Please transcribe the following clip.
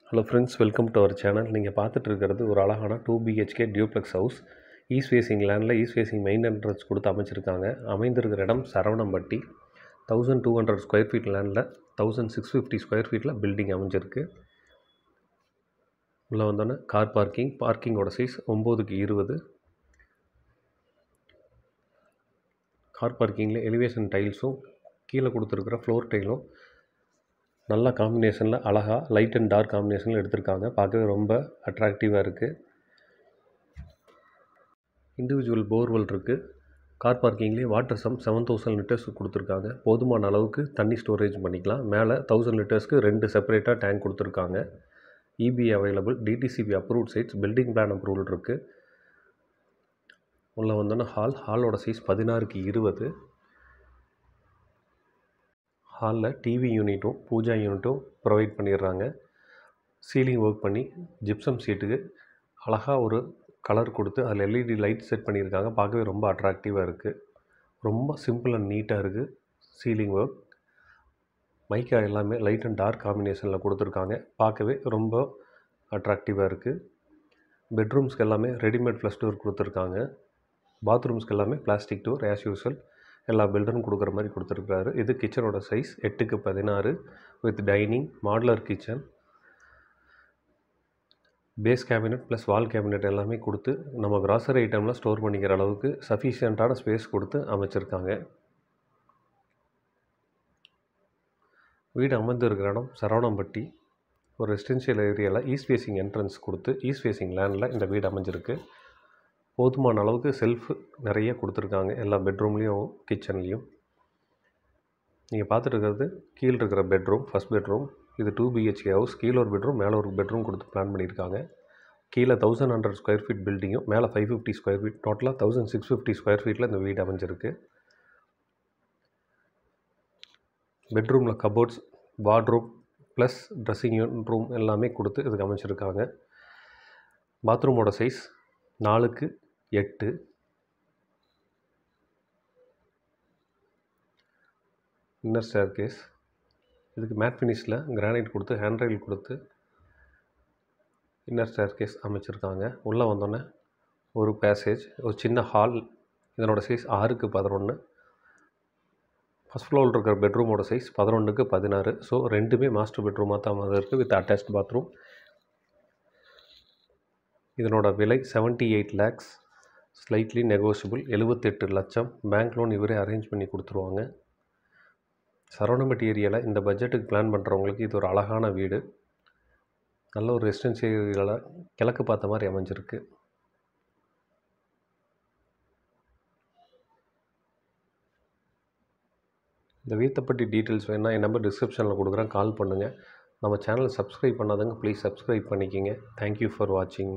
Hello friends, welcome to our channel. நீங்கள் பார்த்துட்டு இருக்கிறது ஒரு அழகான 2 BHK duplex house. East facing லேண்டில் ஈஸ்ட் ஃபேசிங் மெயின் என்ட்ரன்ஸ் கொடுத்து அமைச்சிருக்காங்க. அமைந்திருக்கிற இடம் சரவணம்பட்டி. 1200 ஸ்கொயர் ஃபீட் லேண்டில் 1650 ஸ்கொயர் ஃபீட்டில் பில்டிங் அமைஞ்சிருக்கு. உள்ளே வந்தோன்னே கார் பார்க்கிங்கோட சைஸ் 9x20. கார் பார்க்கிங்கில் எலிவேஷன் டைல்ஸும் கீழே கொடுத்துருக்கிற ஃப்ளோர் டைலும் நல்ல காம்பினேஷனில் அழகாக லைட் அண்ட் டார்க் காம்பினேஷனில் எடுத்திருக்காங்க. பார்க்கவே ரொம்ப அட்ராக்டிவாக இருக்குது. இண்டிவிஜுவல் போர்வெல் இருக்குது. கார் பார்க்கிங்லேயே வாட்டர் சம் 7000 லிட்டர்ஸ் கொடுத்துருக்காங்க. போதுமான அளவுக்கு தண்ணி ஸ்டோரேஜ் பண்ணிக்கலாம். மேலே 1000 லிட்டர்ஸ்க்கு 2 செப்பரேட்டாக டேங்க் கொடுத்துருக்காங்க. EB available. DTCP approved sites. Building plan approval இருக்குது. உள்ளே வந்தோன்னா ஹாலோட சைஸ் 16x20. ஹாலில் டிவி யூனிட்டும் பூஜா யூனிட்டும் ப்ரொவைட் பண்ணிடுறாங்க. சீலிங் ஒர்க் பண்ணி ஜிப்சம் சீட்டுக்கு அழகாக ஒரு கலர் கொடுத்து அதில் எல்இடி லைட் செட் பண்ணியிருக்காங்க. பார்க்கவே ரொம்ப அட்ராக்டிவாக இருக்குது. ரொம்ப சிம்பிள் அண்ட் நீட்டாக இருக்குது சீலிங் ஒர்க். மைக்கா எல்லாமே லைட் அண்ட் டார்க் காம்பினேஷனில் கொடுத்துருக்காங்க. பார்க்கவே ரொம்ப அட்ராக்டிவாக இருக்குது. பெட்ரூம்ஸ்க்கு எல்லாமே ரெடிமேட் ஃப்ளஷ் டோர் கொடுத்துருக்காங்க. பாத்ரூம்ஸ்க்கு எல்லாமே பிளாஸ்டிக் டோர் ஆஸ் யூஸ்வல் எல்லா பில்டரும் கொடுக்குற மாதிரி கொடுத்துருக்காரு. இது கிச்சனோட size 8x16 with dining, modular kitchen, base cabinet plus wall cabinet எல்லாமே கொடுத்து நம்ம கிராசரி ஐட்டம்லாம் ஸ்டோர் பண்ணிக்கிற அளவுக்கு சஃபிஷியண்ட்டான ஸ்பேஸ் கொடுத்து அமைச்சிருக்காங்க. வீடு அமைந்திருக்கிற இடம் சரவணம்பட்டி. ஒரு ரெசிடென்ஷியல் ஏரியாவில் ஈஸ்ட் ஃபேசிங் என்ட்ரன்ஸ் கொடுத்து ஈஸ்ட் ஃபேசிங் லேண்டில் இந்த வீடு அமைஞ்சிருக்கு. போதுமான அளவுக்கு செல்ஃப் நிறைய கொடுத்துருக்காங்க எல்லா பெட்ரூம்லேயும் கிச்சன்லேயும். நீங்கள் பார்த்துட்டு இருக்கிறது கீழே இருக்கிற பெட்ரூம், ஃபஸ்ட் பெட்ரூம். இது 2 BHK ஹவுஸ். கீழே ஒரு பெட்ரூம், மேலே ஒரு பெட்ரூம் கொடுத்து பிளான் பண்ணியிருக்காங்க. கீழே 1100 ஸ்கொயர் ஃபீட் பில்டிங்கும், மேலே 550 ஸ்கொயர் ஃபீட், டோட்டலாக 1650 ஸ்கொயர் ஃபீட்டில் இந்த வீடு அமைஞ்சிருக்கு. பெட்ரூமில் cupboards, wardrobe plus dressing room எல்லாமே கொடுத்து இதுக்கு அமைச்சிருக்காங்க. பாத்ரூமோட சைஸ் 4x8. Inner staircase. இதுக்கு மேட் ஃபினிஷில் கிரானைட் கொடுத்து ஹேண்ட் ரைல் கொடுத்து இன்னர் ஸ்டேர்கேஸ் அமைச்சிருக்காங்க. உள்ளே வந்தோன்னே ஒரு பேசேஜ், ஒரு சின்ன ஹால். இதனோட சைஸ் 6x11. ஃபஸ்ட் ஃப்ளோரில் இருக்கிற பெட்ரூமோட சைஸ் 11x16. ஸோ ரெண்டுமே மாஸ்டர் பெட்ரூமாக தான் இருக்குது வித் அட்டாச்ட் பாத்ரூம். இதனோட விலை 78 lakhs. Slightly negotiable. 78 லட்சம். பேங்க் லோன் இவரே அரேஞ்ச் பண்ணி கொடுத்துருவாங்க. சரவணம்பட்டி ஏரியாவில் இந்த பட்ஜெட்டுக்கு பிளான் பண்ணுறவங்களுக்கு இது ஒரு அழகான வீடு. நல்ல ஒரு ரெசிடென்ஷியல் ஏரியாவில் கிழக்கு பார்த்த மாதிரி அமைஞ்சிருக்கு. இந்த வீட்டை பற்றி டீட்டெயில்ஸ் வேணுன்னா என் நம்பர் டிஸ்கிரிப்ஷனில் கொடுக்குறேன், கால் பண்ணுங்கள். நம்ம சேனலை சப்ஸ்கிரைப் பண்ணாதவங்க ப்ளீஸ் சப்ஸ்கிரைப் பண்ணிக்கிங்க. தேங்க்யூ ஃபார் வாட்சிங்.